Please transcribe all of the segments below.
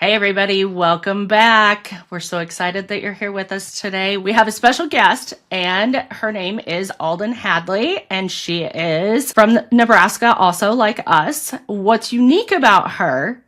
Hey everybody, welcome back. We're so excited that you're here with us today. We have a special guest and her name is Alden Hadley and she is from Nebraska, also like us. What's unique about her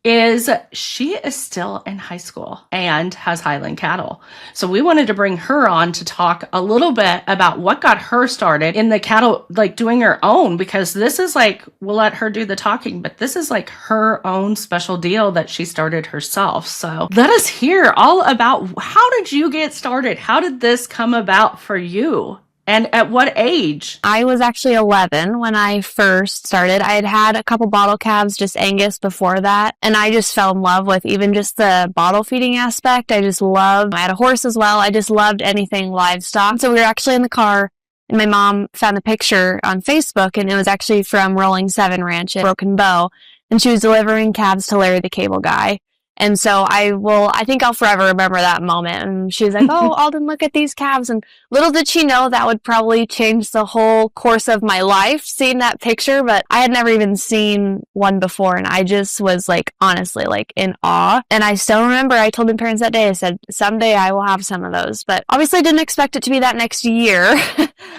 is she is still in high school and has Highland cattle. So we wanted to bring her on to talk a little bit about what got her started in the cattle, like doing her own, because this is like, we'll let her do the talking, but this is like her own special deal that she started herself. So let us hear all about how did you get started? How did this come about for you? And at what age? I was actually 11 when I first started. I had had a couple bottle calves, just Angus before that. And I just fell in love with even just the bottle feeding aspect. I had a horse as well. I just loved anything livestock. So we were actually in the car and my mom found a picture on Facebook and it was actually from Rolling 7 Ranch at Broken Bow. And she was delivering calves to Larry the Cable Guy. And so I think I'll forever remember that moment. And she was like, oh, Alden, look at these calves. And little did she know that would probably change the whole course of my life, seeing that picture. But I had never even seen one before. And I just was like, honestly, like in awe. And I still remember I told my parents that day, I said, someday I will have some of those. But obviously I didn't expect it to be that next year.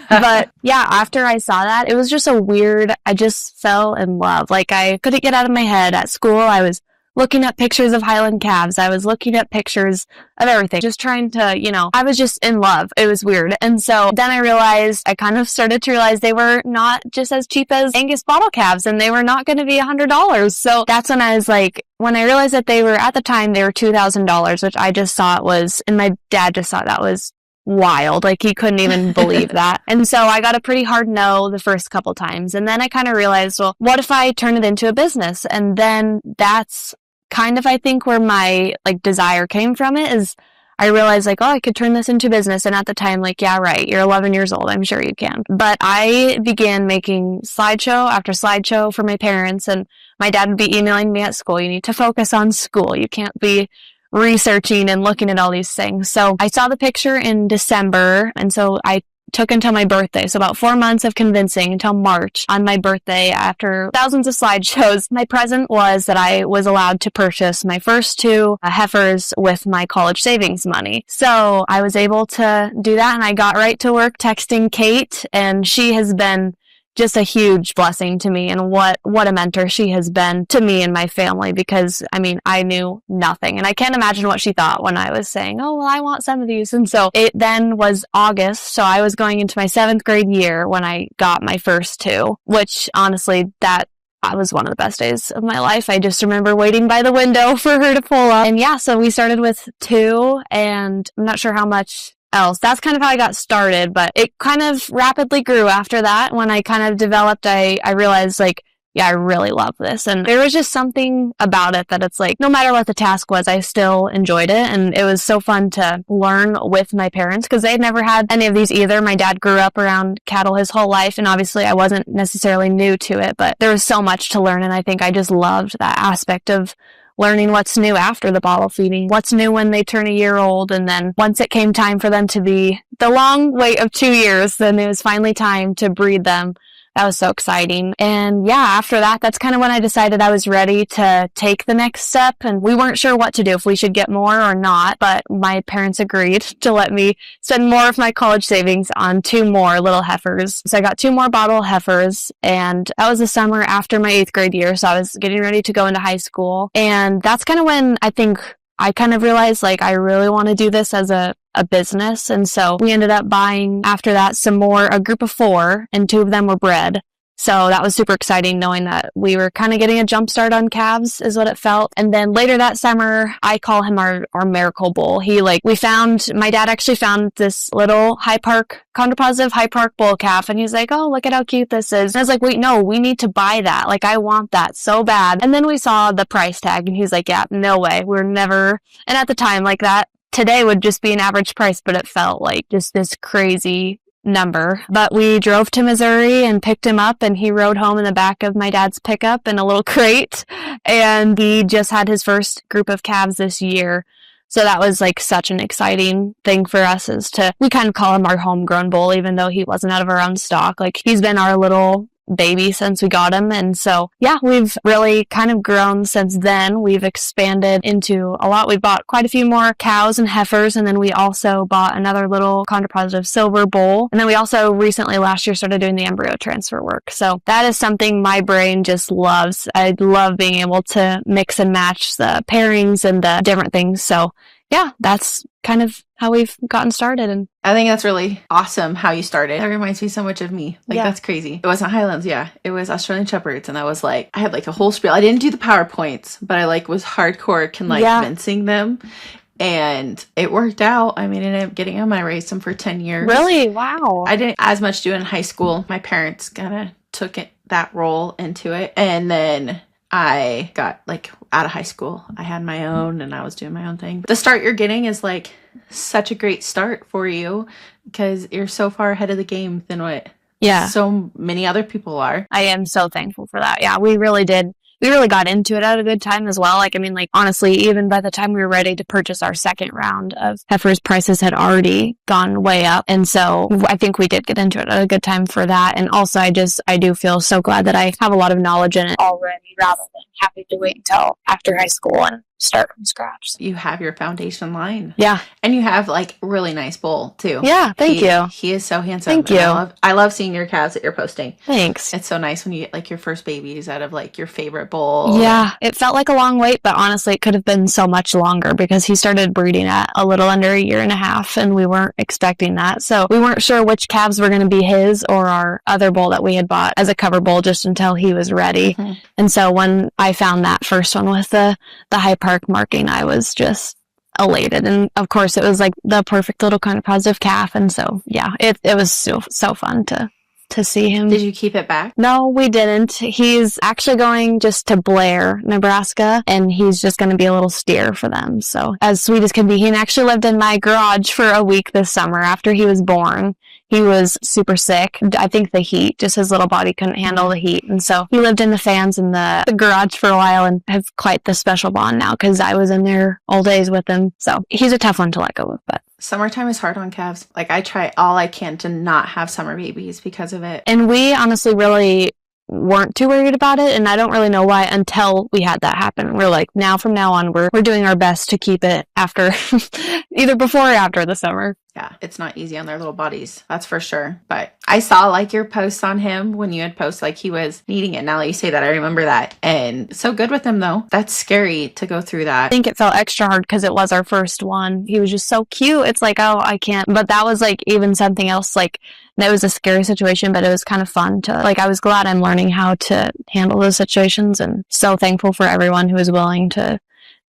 But yeah, after I saw that, it was just I just fell in love. Like I couldn't get out of my head. At school, I was looking at pictures of Highland calves. I was looking at pictures of everything, just trying to, I was just in love. It was weird. And so then I kind of started to realize they were not just as cheap as Angus bottle calves and they were not going to be $100. So that's when I was like, when I realized that at the time, they were $2,000, which I just thought was, and my dad just thought that was wild. Like he couldn't even believe that. And so I got a pretty hard no the first couple times. And then I kind of realized, well, what if I turn it into a business? And then that's kind of, I think, where my desire came from it is I realized I could turn this into business. And at the time, yeah, right, you're 11 years old. I'm sure you can. But I began making slideshow after slideshow for my parents, and my dad would be emailing me at school. You need to focus on school. You can't be researching and looking at all these things. So I saw the picture in December. And so I took until my birthday. So about 4 months of convincing until March. On my birthday, after thousands of slideshows, my present was that I was allowed to purchase my first two heifers with my college savings money. So I was able to do that and I got right to work texting Kate, and she has been just a huge blessing to me, and what a mentor she has been to me and my family, because I knew nothing and I can't imagine what she thought when I was saying, oh, well, I want some of these. And so it then was August. So I was going into my 7th grade year when I got my first two, which honestly, that was one of the best days of my life. I just remember waiting by the window for her to pull up. And yeah, so we started with 2, and I'm not sure how much else. That's kind of how I got started, but it kind of rapidly grew after that. When I kind of developed, I realized I really love this. And there was just something about it that it's no matter what the task was, I still enjoyed it. And it was so fun to learn with my parents because they had never had any of these either. My dad grew up around cattle his whole life. And obviously I wasn't necessarily new to it, but there was so much to learn. And I think I just loved that aspect of learning what's new after the bottle feeding, what's new when they turn a year old. And then once it came time for them to be the long wait of 2 years, then it was finally time to breed them. That was so exciting. And yeah, after that, that's kind of when I decided I was ready to take the next step. And we weren't sure what to do, if we should get more or not. But my parents agreed to let me spend more of my college savings on 2 more little heifers. So I got 2 more bottle heifers. And that was the summer after my 8th grade year. So I was getting ready to go into high school. And that's kind of when I think I kind of realized I really want to do this as a business. And so we ended up buying after that a group of 4, and 2 of them were bred. So that was super exciting, knowing that we were kind of getting a jump start on calves is what it felt. And then later that summer, I call him our miracle bull. My dad actually found this little contrapositive high park bull calf. And he's like, oh, look at how cute this is. And I was like, wait, no, we need to buy that. I want that so bad. And then we saw the price tag and he's like, yeah, no way. We're never. And at the time, that today would just be an average price, but it felt like just this crazy number. But we drove to Missouri and picked him up, and he rode home in the back of my dad's pickup in a little crate, and he just had his first group of calves this year. So that was such an exciting thing for us, we kind of call him our homegrown bull, even though he wasn't out of our own stock. He's been our little baby since we got him. And so, yeah, we've really kind of grown since then. We've expanded into a lot. We bought quite a few more cows and heifers, and then we also bought another little contrapositive silver bull. And then we also recently last year started doing the embryo transfer work. So that is something my brain just loves. I love being able to mix and match the pairings and the different things. So yeah, that's kind of how we've gotten started. And I think that's really awesome how you started. That reminds me so much of me. Like, Yeah. that's crazy. It wasn't Highlands, yeah. It was Australian Shepherds, and I was like, I had like a whole spiel. I didn't do the PowerPoints, but I like was hardcore convincing them. And it worked out. I mean, I ended up getting them. I raised them for 10 years. really, wow. I didn't as much do it in high school. My parents kind of took that role into it. And then I got like out of high school. I had my own and I was doing my own thing. The start you're getting is like such a great start for you because you're so far ahead of the game than what so many other people are. I am so thankful for that. Yeah, we really did. We really got into it at a good time as well. Like, I mean, like, honestly, even by the time we were ready to purchase our second round of heifers, prices had already gone way up. And so I think we did get into it at a good time for that. And also, I do feel so glad that I have a lot of knowledge in it already rather than having to wait until after high school and start from scratch. You have your foundation line. Yeah. And you have like really nice bull too. Yeah, thank you. He is so handsome. Thank you. I love seeing your calves that you're posting. Thanks. It's so nice when you get like your first babies out of like your favorite bull. Yeah, it felt like a long wait, but honestly, it could have been so much longer because he started breeding at a little under a year and a half, and we weren't expecting that. So we weren't sure which calves were going to be his or our other bull that we had bought as a cover bull just until he was ready. Mm-hmm. And so when I found that first one with the High Park marking, I was just elated. And of course, it was like the perfect little kind of positive calf. And so, yeah, it was so fun to see him. Did you keep it back? No, we didn't. He's actually going just to Blair, Nebraska, and he's just going to be a little steer for them. So as sweet as can be. He actually lived in my garage for a week this summer after he was born. He was super sick. I think the heat, just his little body couldn't handle the heat. And so he lived in the fans in the garage for a while and have quite the special bond now because I was in there all days with him. So he's a tough one to let go of, but. Summertime is hard on calves. Like, I try all I can to not have summer babies because of it. And we honestly really weren't too worried about it, and I don't really know why until we had that happen. We're like, from now on, we're doing our best to keep it after, either before or after the summer. Yeah, it's not easy on their little bodies, that's for sure. But I saw like your posts on him when you had posted like he was needing it. Now that you say that, I remember that. And so good with him though. That's scary to go through that. I think it felt extra hard because it was our first one. He was just so cute. It's like, oh, I can't. But that was like even something else. Like, that was a scary situation, but it was kind of fun to, like, I was glad I'm learning how to handle those situations, and so thankful for everyone who was willing to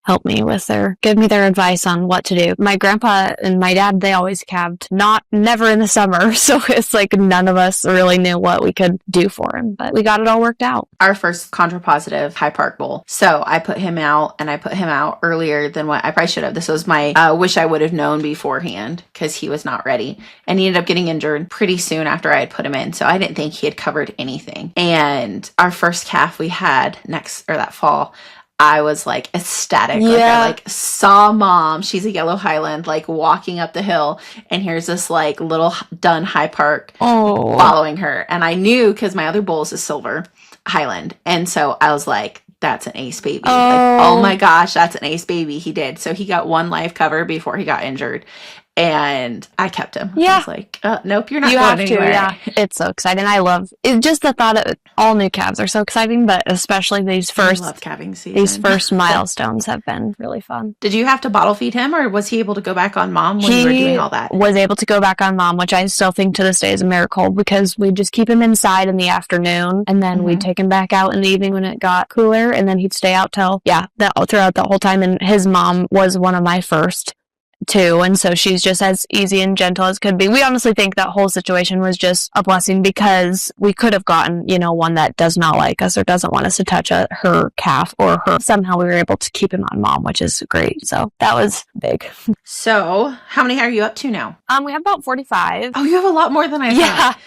help me with give me their advice on what to do. My grandpa and my dad, they always calved, never in the summer. So it's like none of us really knew what we could do for him, but we got it all worked out. Our first contrapositive High Park bull. So I put him out, and I put him out earlier than what I probably should have. This was my wish I would have known beforehand because he was not ready. And he ended up getting injured pretty soon after I had put him in. So I didn't think he had covered anything. And our first calf we had that fall, I was like ecstatic. Yeah. Like, I like saw mom, she's a yellow Highland, like walking up the hill, and here's this like little dun High Park following her. And I knew because my other bull is a silver Highland. And so I was like, that's an ace baby. Like, oh my gosh, that's an ace baby. He did. So he got one live cover before he got injured. And I kept him. Yeah. I was like, nope, you're not You going have anywhere. to, yeah. It's so exciting. I love it. Just the thought of all new calves are so exciting, but especially these I first love calving season. milestones have been really fun. Did you have to bottle feed him, or was he able to go back on mom when you were doing all that? He was able to go back on mom, which I still think to this day is a miracle because we just keep him inside in the afternoon, and then we'd take him back out in the evening when it got cooler, and then he'd stay out throughout the whole time. And his mom was one of my first too, and so she's just as easy and gentle as could be. We honestly think that whole situation was just a blessing because we could have gotten, one that does not like us or doesn't want us to touch her calf or her. Somehow we were able to keep him on mom, which is great. So that was big. So how many are you up to now? We have about 45. Oh, you have a lot more than I thought.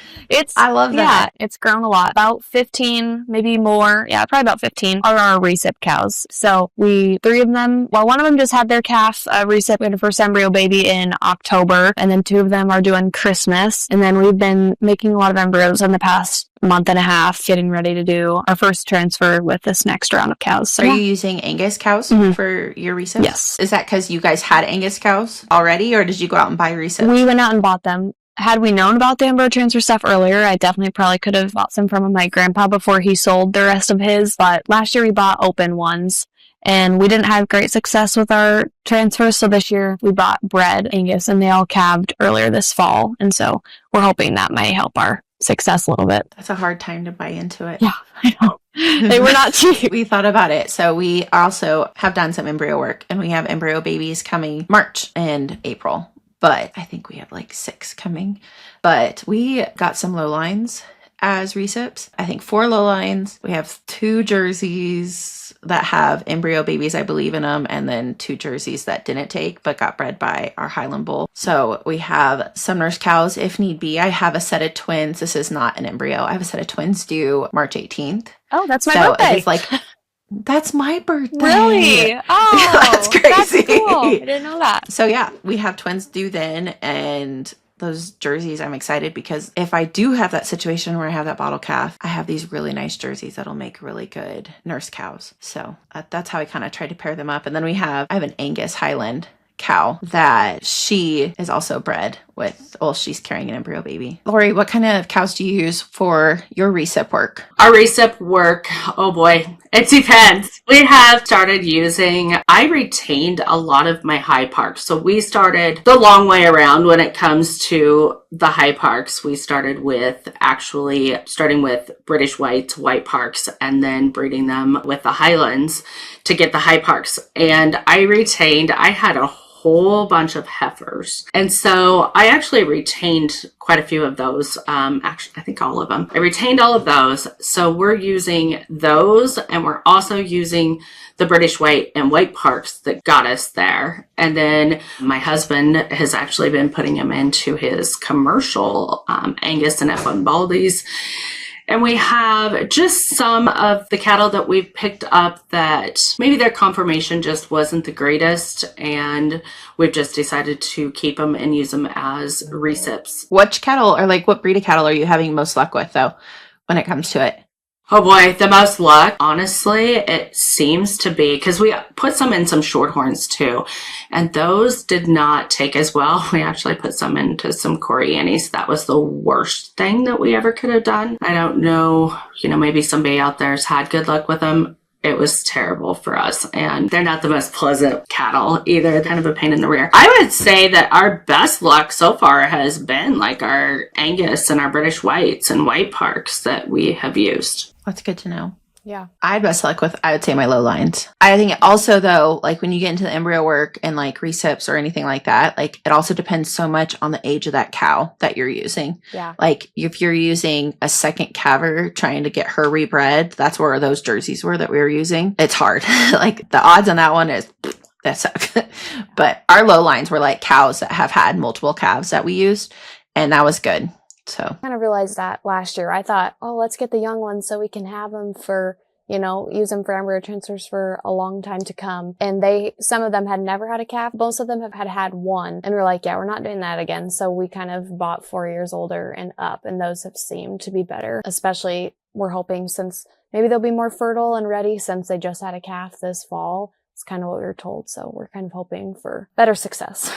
I love that. Yeah, it's grown a lot. About 15, maybe more. Yeah, probably about 15 are our recip cows. So three of them, one of them just had their calf recip. We had her first first embryo baby in October, and then 2 of them are due on Christmas. And then we've been making a lot of embryos in the past month and a half, getting ready to do our first transfer with this next round of cows. So, are you using Angus cows for your recips? Yes. Is that because you guys had Angus cows already, or did you go out and buy recips? We went out and bought them. Had we known about the embryo transfer stuff earlier, I definitely probably could have bought some from my grandpa before he sold the rest of his. But last year we bought open ones, and we didn't have great success with our transfers. So this year we bought bred Angus, and they all calved earlier this fall. And so we're hoping that might help our success a little bit. That's a hard time to buy into it. Yeah, I know. They were not cheap. We thought about it. So we also have done some embryo work, and we have embryo babies coming March and April. But I think we have like 6 coming. But we got some low lines as recips. I think 4 low lines. We have 2 jerseys that have embryo babies, I believe, in them, and then 2 jerseys that didn't take but got bred by our Highland bull. So we have some nurse cows if need be. I have a set of twins. This is not an embryo. I have a set of twins due March 18th. Oh, that's my birthday. It's like, that's my birthday. Really? Oh, that's crazy. That's cool. I didn't know that. So yeah, we have twins due then, and those jerseys, I'm excited because if I do have that situation where I have that bottle calf, I have these really nice jerseys that'll make really good nurse cows. So that's how I kind of tried to pair them up. And then I have an Angus Highland cow that she is also bred with, well, she's carrying an embryo baby. Lori, what kind of cows do you use for your recip work? Our recip work, oh boy, it depends. We have started using, I retained a lot of my high parks. So we started the long way around when it comes to the high parks. We started with starting with British white parks, and then breeding them with the Highlands to get the high parks. And I had a whole bunch of heifers. And so I actually retained quite a few of those. Actually, I think all of them. I retained all of those. So we're using those, and we're also using the British white and white parks that got us there. And then my husband has actually been putting them into his commercial Angus and F1 Baldies. And we have just some of the cattle that we've picked up that maybe their conformation just wasn't the greatest, and we've just decided to keep them and use them as recips. Which cattle, or like what breed of cattle are you having most luck with though, when it comes to it? Oh boy, the most luck, honestly, it seems to be, because we put some in some shorthorns too, and those did not take as well. We actually put some into some Corianis. That was the worst thing that we ever could have done. I don't know, maybe somebody out there's had good luck with them. It was terrible for us, and they're not the most pleasant cattle either. They're kind of a pain in the rear. I would say that our best luck so far has been like our Angus and our British whites and white parks that we have used. That's good to know. Yeah. I had best luck with, I would say, my low lines. I think also, though, like when you get into the embryo work and like recips or anything like that, like it also depends so much on the age of that cow that you're using. Yeah. Like if you're using a second calver trying to get her rebred, that's where those jerseys were that we were using. It's hard. Like the odds on that one is that suck. But our low lines were like cows that have had multiple calves that we used, and that was good. So I kind of realized that last year. I thought, let's get the young ones so we can have them for, use them for embryo transfers for a long time to come. And some of them had never had a calf. Most of them have had one. And we're like, yeah, we're not doing that again. So we kind of bought 4 years older and up, and those have seemed to be better. Especially, we're hoping, since maybe they'll be more fertile and ready since they just had a calf this fall. It's kind of what we were told. So we're kind of hoping for better success.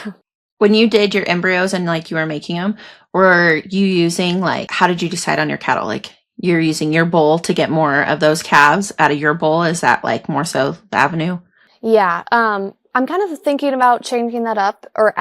when you did your embryos and like you were making them, were you using like, how did you decide on your cattle? Like you're using your bull to get more of those calves out of your bull. Is that like more so the avenue? Yeah. I'm kind of thinking about changing that up or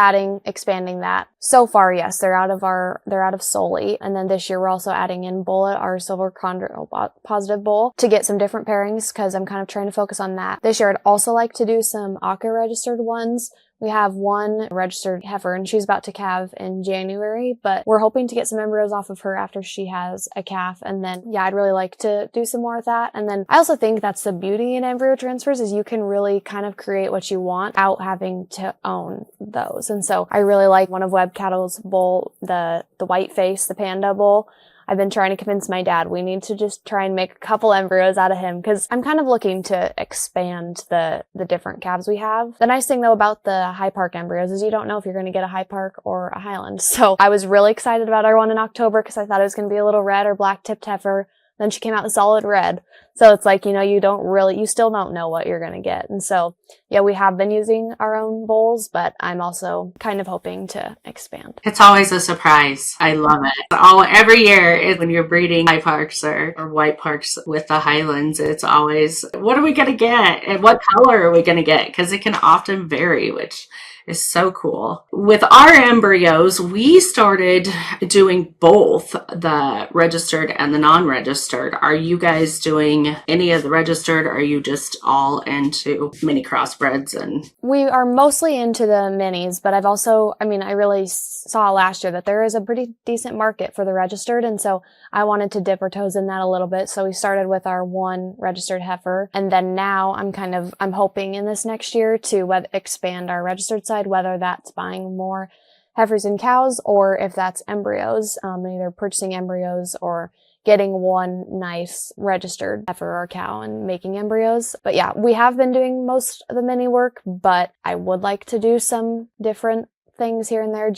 expanding that. So far, yes, they're out of Soli. And then this year we're also adding in Bullet, our silver chondro positive bull, to get some different pairings because I'm kind of trying to focus on that. This year I'd also like to do some ACA registered ones. We have one registered heifer and she's about to calve in January, but we're hoping to get some embryos off of her after she has a calf. And then, yeah, I'd really like to do some more of that. And then I also think that's the beauty in embryo transfers is you can really kind of create what you want without having to own those. And so I really like one of Web Cattle's bull, the white face, the panda bull. I've been trying to convince my dad we need to just try and make a couple embryos out of him, because I'm kind of looking to expand the different calves we have. The nice thing though about the High Park embryos is you don't know if you're going to get a High Park or a Highland. So I was really excited about our one in October because I thought it was going to be a little red or black tipped heifer. Then she came out in solid red. So it's like, you still don't know what you're going to get. And so, yeah, we have been using our own bulls, but I'm also kind of hoping to expand. It's always a surprise. I love it. Every year when you're breeding High Parks or White Parks with the Highlands, it's always, what are we going to get? And what color are we going to get? Because it can often vary, which is so cool. With our embryos, we started doing both the registered and the non-registered. Are you guys doing any of the registered, or are you just all into mini crossbreds? And we are mostly into the minis, but I really saw last year that there is a pretty decent market for the registered, and so I wanted to dip our toes in that a little bit. So we started with our one registered heifer, and then now I'm hoping in this next year to expand our registered side, whether that's buying more heifers and cows or if that's embryos, either purchasing embryos or getting one nice registered heifer or cow and making embryos. But yeah, we have been doing most of the mini work, but I would like to do some different things here and there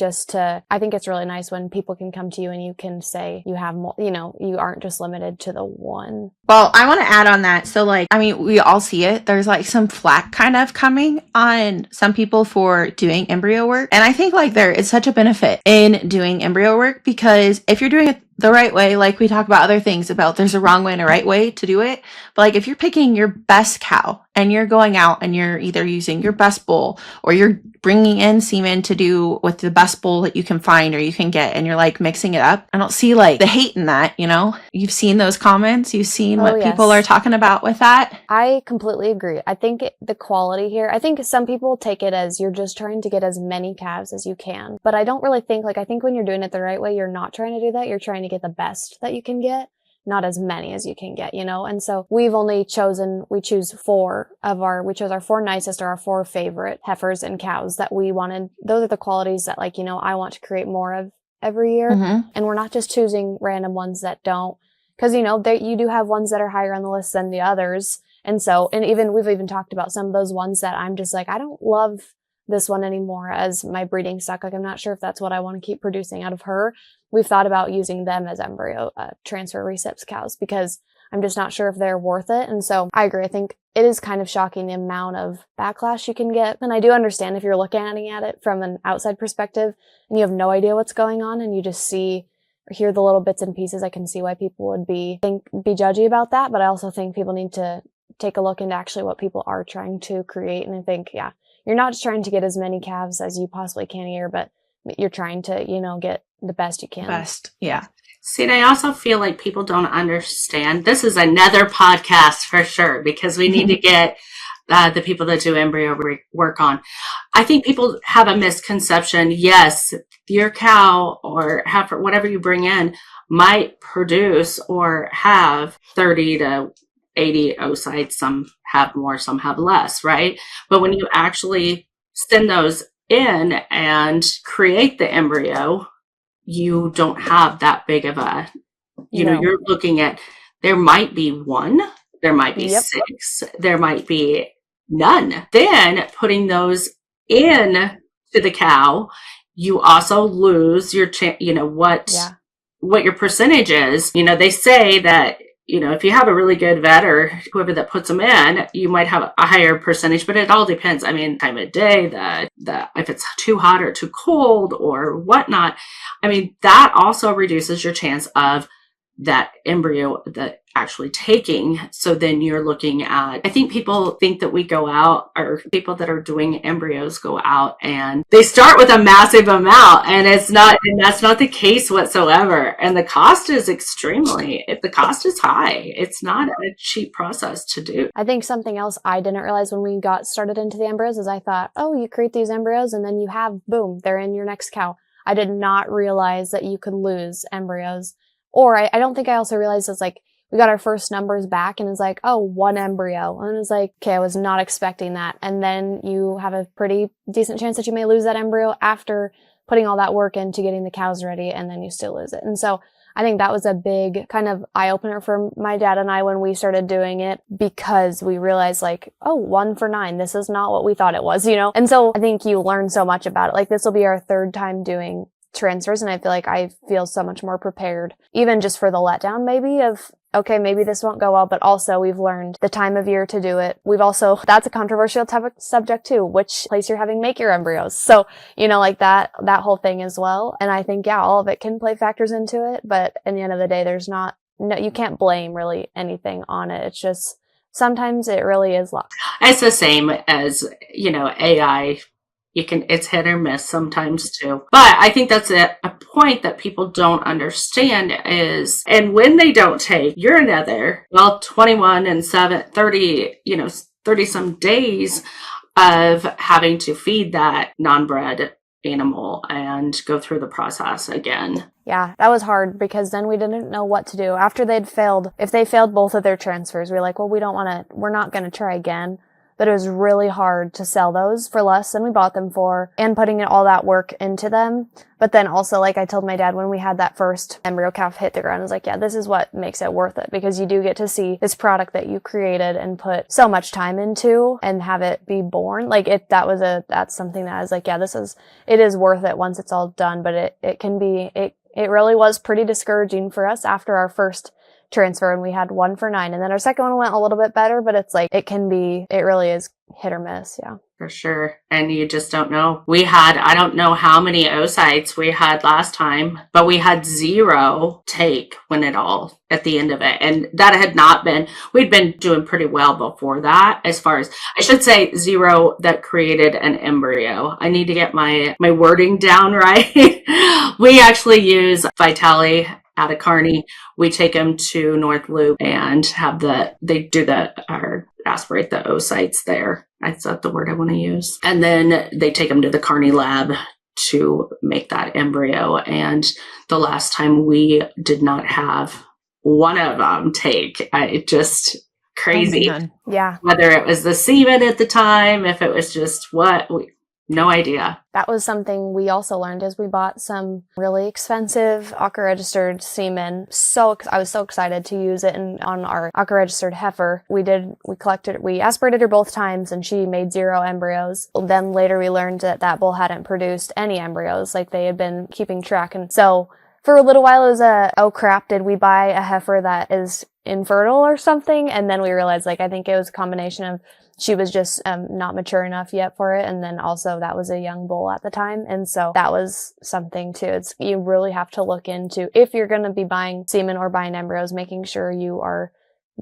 I think it's really nice when people can come to you and you can say you have more, you aren't just limited to the one. Well, I want to add on that. So we all see it. There's some flack kind of coming on some people for doing embryo work. And I think there is such a benefit in doing embryo work, because if you're doing it the right way, we talk about other things about there's a wrong way and a right way to do it. But if you're picking your best cow and you're going out and you're either using your best bull or you're bringing in semen to do with the best bull that you can find or you can get, and you're mixing it up, I don't see the hate in that. You've seen those comments, you've seen what people are talking about with that. I completely agree. I think the quality here, I think some people take it as you're just trying to get as many calves as you can, but I don't really think I think when you're doing it the right way, you're not trying to do that. You're trying to get the best that you can get, not as many as you can get, And so we chose our 4 nicest or our 4 favorite heifers and cows that we wanted. Those are the qualities that I want to create more of every year. Mm-hmm. And we're not just choosing random ones that don't, because, you do have ones that are higher on the list than the others. And we've even talked about some of those ones that I'm just I don't love this one anymore as my breeding stock. I'm not sure if that's what I want to keep producing out of her. We've thought about using them as embryo transfer recips cows, because I'm just not sure if they're worth it. And so I agree. I think it is kind of shocking the amount of backlash you can get. And I do understand if you're looking at it from an outside perspective and you have no idea what's going on and you just see or hear the little bits and pieces, I can see why people would be judgy about that. But I also think people need to take a look into actually what people are trying to create. And I think, you're not just trying to get as many calves as you possibly can a year, but you're trying to, get the best you can. Best, yeah. See, and I also feel like people don't understand. This is another podcast for sure, because we need to get the people that do embryo work on. I think people have a misconception. Yes, your cow or heifer, whatever you bring in, might produce or have 30 to 80 oocytes. Some have more, some have less, right? But when you actually send those in and create the embryo, you don't have that big of a, you're looking at, there might be 1, there might be 6, there might be none. Then putting those in to the cow, you also lose your, what your percentage is. You say that, if you have a really good vet or whoever that puts them in, you might have a higher percentage, but it all depends. I mean, time of day, the if it's too hot or too cold or whatnot. I mean, that also reduces your chance of that embryo that actually taking. So then you're looking at, I think people think that we go out, or people that are doing embryos go out and they start with a massive amount, and that's not the case whatsoever. And the cost is the cost is high. It's not a cheap process to do. I think something else I didn't realize when we got started into the embryos is I thought, you create these embryos and then you have, boom, they're in your next cow. I did not realize that you could lose embryos. Or I don't think I also realized it's we got our first numbers back and it's 1 embryo. And it's okay, I was not expecting that. And then you have a pretty decent chance that you may lose that embryo after putting all that work into getting the cows ready, and then you still lose it. And so I think that was a big kind of eye-opener for my dad and I when we started doing it, because we realized like, oh, 1 for 9, this is not what we thought it was, And so I think you learn so much about it. Like, this will be our 3rd time doing transfers, and I feel like I feel so much more prepared, even just for the letdown maybe of, okay, maybe this won't go well, but also we've learned the time of year to do it. We've also, that's a controversial subject too, which place you're having make your embryos. So, like that whole thing as well. And I think, yeah, all of it can play factors into it, but in the end of the day, you can't blame really anything on it. It's just, sometimes it really is luck. It's the same as, AI. It's hit or miss sometimes too. But I think that's a point that people don't understand is, and when they don't take, you're another, 21 and 30, 30 some days of having to feed that non-bred animal and go through the process again. Yeah, that was hard because then we didn't know what to do. After they'd failed, if they failed both of their transfers, we were like, well, we're not going to try again. But it was really hard to sell those for less than we bought them for, and putting all that work into them. But then also, like I told my dad when we had that first embryo calf hit the ground, I was like, yeah, this is what makes it worth it, because you do get to see this product that you created and put so much time into and have it be born. Like that's something that I was like, yeah, it is worth it once it's all done. But it really was pretty discouraging for us after our first transfer, and we had 1 for 9, and then our second one went a little bit better, but it's like it really is hit or miss. Yeah, for sure. And you just don't know. I don't know how many oocytes we had last time, but we had 0 take at the end of it, and that had not been, we'd been doing pretty well before that, as far as, I should say, 0 that created an embryo. I need to get my wording down right. We actually use Vitali out of Kearney. We take them to North Loop and they do aspirate the oocytes there. That's not the word I want to use. And then they take them to the Kearney lab to make that embryo. And the last time we did not have one of them take. It just crazy. Yeah. Whether it was the semen at the time, if it was just no idea. That was something we also learned is we bought some really expensive ACA registered semen. I was so excited to use it on our ACA registered heifer. We aspirated her both times and she made 0 embryos. Then later we learned that bull hadn't produced any embryos, like they had been keeping track. And so for a little while it was oh crap, did we buy a heifer that is infertile or something? And then we realized, I think it was a combination of she was just not mature enough yet for it. And then also that was a young bull at the time. And so that was something too. You really have to look into, if you're going to be buying semen or buying embryos, making sure you are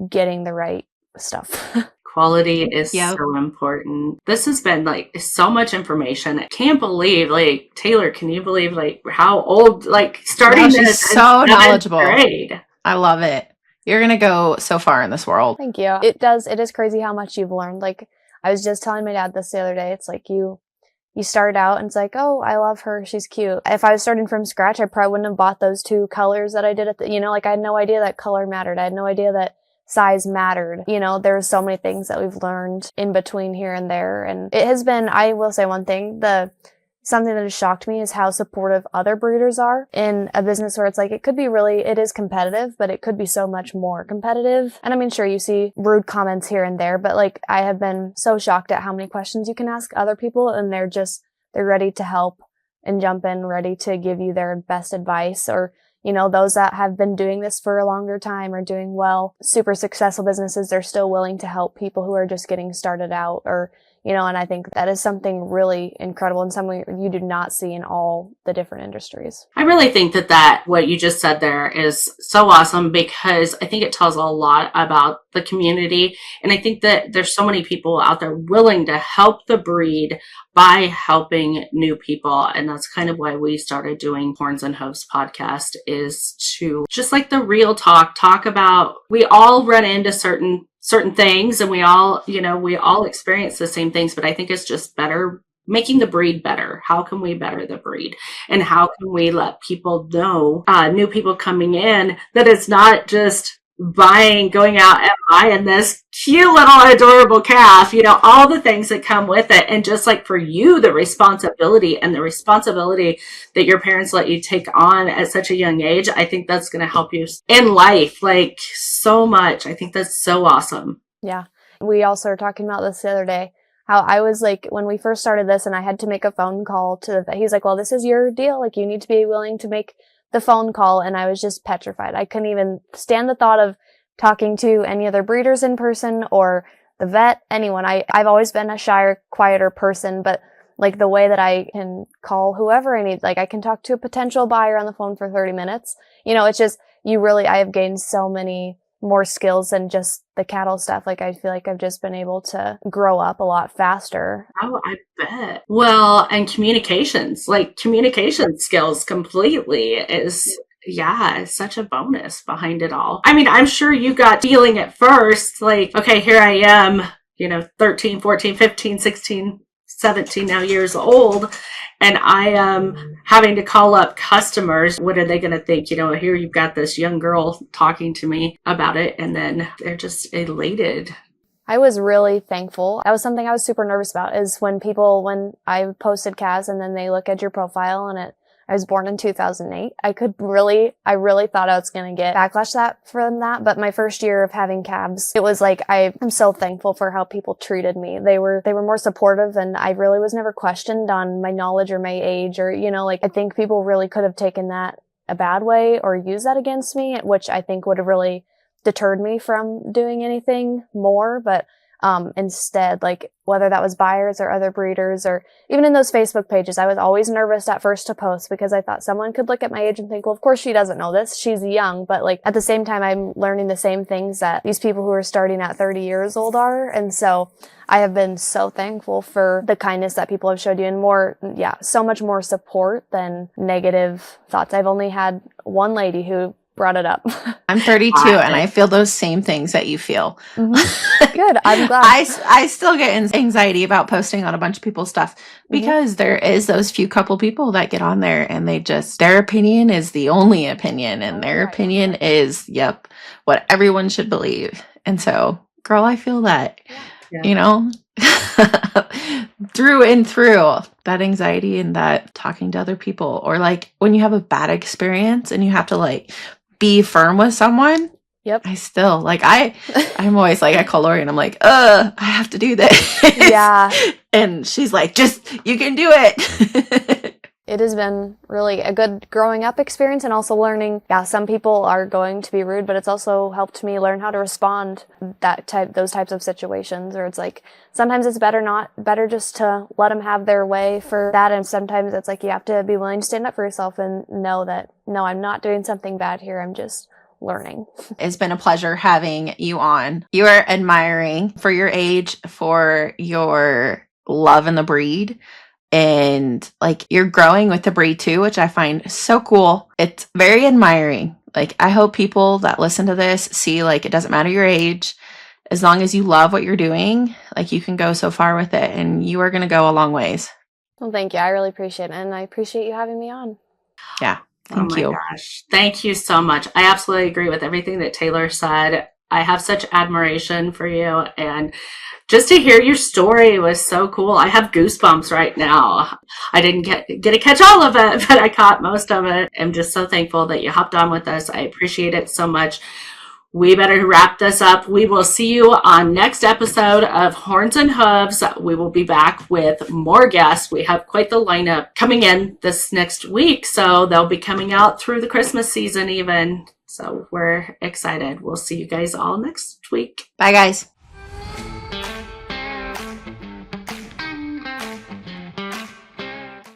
getting the right stuff. Quality is so important. This has been so much information. I can't believe, Taylor, can you believe how old, starting she's so knowledgeable. Grade. I love it. You're going to go so far in this world. Thank you. It is crazy how much you've learned. I was just telling my dad this the other day. It's you start out and it's oh, I love her. She's cute. If I was starting from scratch, I probably wouldn't have bought those 2 colors that I did I had no idea that color mattered. I had no idea that size mattered. There's so many things that we've learned in between here and there. And it has been, I will say one thing, something that has shocked me is how supportive other breeders are in a business where it's it is competitive, but it could be so much more competitive. And I mean, sure, you see rude comments here and there, but I have been so shocked at how many questions you can ask other people, and they're ready to help and jump in, ready to give you their best advice, or those that have been doing this for a longer time or doing well, super successful businesses, they're still willing to help people who are just getting started out, or and I think that is something really incredible and something you do not see in all the different industries. I really think that what you just said there is so awesome, because I think it tells a lot about the community. And I think that there's so many people out there willing to help the breed by helping new people. And that's kind of why we started doing Horns and Hooves podcast, is to just the real talk about, we all run into certain things, and we all experience the same things, but I think it's just better making the breed better. How can we better the breed? And how can we let people know, new people coming in, that it's not just going out and buying this cute little adorable calf, you know, all the things that come with it. And just like for you, the responsibility that your parents let you take on at such a young age, I think that's going to help you in life, like so much. I think that's so awesome. Yeah. We also were talking about this the other day, how I was like, when we first started this and I had to make a phone call to the vet, he's like, well, this is your deal. Like, you need to be willing to make the phone call. And I was just petrified. I couldn't even stand the thought of talking to any other breeders in person or the vet, anyone. I've always been a shyer, quieter person, but like the way that I can call whoever I need, like I can talk to a potential buyer on the phone for 30 minutes. You know, it's just, I have gained so many more skills than just the cattle stuff. Like, I feel like I've just been able to grow up a lot faster. Oh, I bet. Well, and communication skills completely is, yeah, such a bonus behind it all. I mean, I'm sure you got feeling at first, like, okay, here I am, you know, 13, 14, 15, 16, 17 now years old, and I am having to call up customers. What are they going to think? You know, here you've got this young girl talking to me about it, and then they're just elated. I was really thankful. That was something I was super nervous about, is when I posted calves and then they look at your profile and I was born in 2008. I really thought I was going to get backlash from that. But my first year of having calves, it was like, I'm so thankful for how people treated me. They were more supportive, and I really was never questioned on my knowledge or my age, or, you know, like, I think people really could have taken that a bad way or used that against me, which I think would have really deterred me from doing anything more. But instead, like, whether that was buyers or other breeders, or even in those Facebook pages, I was always nervous at first to post because I thought someone could look at my age and think, well, of course she doesn't know this. She's young. But like, at the same time, I'm learning the same things that these people who are starting at 30 years old are. And so I have been so thankful for the kindness that people have showed you, and so much more support than negative thoughts. I've only had one lady who brought it up. I'm 32 and I feel those same things that you feel. Mm-hmm. Good. I'm glad. I still get anxiety about posting on a bunch of people's stuff because there is those few couple people that get on there and their opinion is the only opinion, and their opinion is, what everyone should believe. And so, girl, I feel that, you know, through and through, that anxiety and that talking to other people, or like when you have a bad experience and you have to like be firm with someone. Yep. I still like, I'm always like, I call Lori and I'm like, I have to do this. Yeah. And she's like, you can do it. It has been really a good growing up experience, and also learning, some people are going to be rude, but it's also helped me learn how to respond those types of situations, or it's like, sometimes it's better just to let them have their way for that. And sometimes it's like, you have to be willing to stand up for yourself and know that, no, I'm not doing something bad here. I'm just learning. It's been a pleasure having you on. You are admiring for your age, for your love in the breed. And like, you're growing with the breed too, which I find so cool. It's very admiring. Like, I hope people that listen to this see, like, it doesn't matter your age, as long as you love what you're doing, like, you can go so far with it, and you are going to go a long ways. Well, thank you. I really appreciate it. And I appreciate you having me on. Yeah. Thank you. Gosh. Thank you so much. I absolutely agree with everything that Taylor said. I have such admiration for you, and just to hear your story was so cool. I have goosebumps right now. I didn't get to catch all of it, but I caught most of it. I'm just so thankful that you hopped on with us. I appreciate it so much. We better wrap this up. We will see you on next episode of Horns and Hooves. We will be back with more guests. We have quite the lineup coming in this next week, so they'll be coming out through the Christmas season even. So we're excited. We'll see you guys all next week. Bye, guys.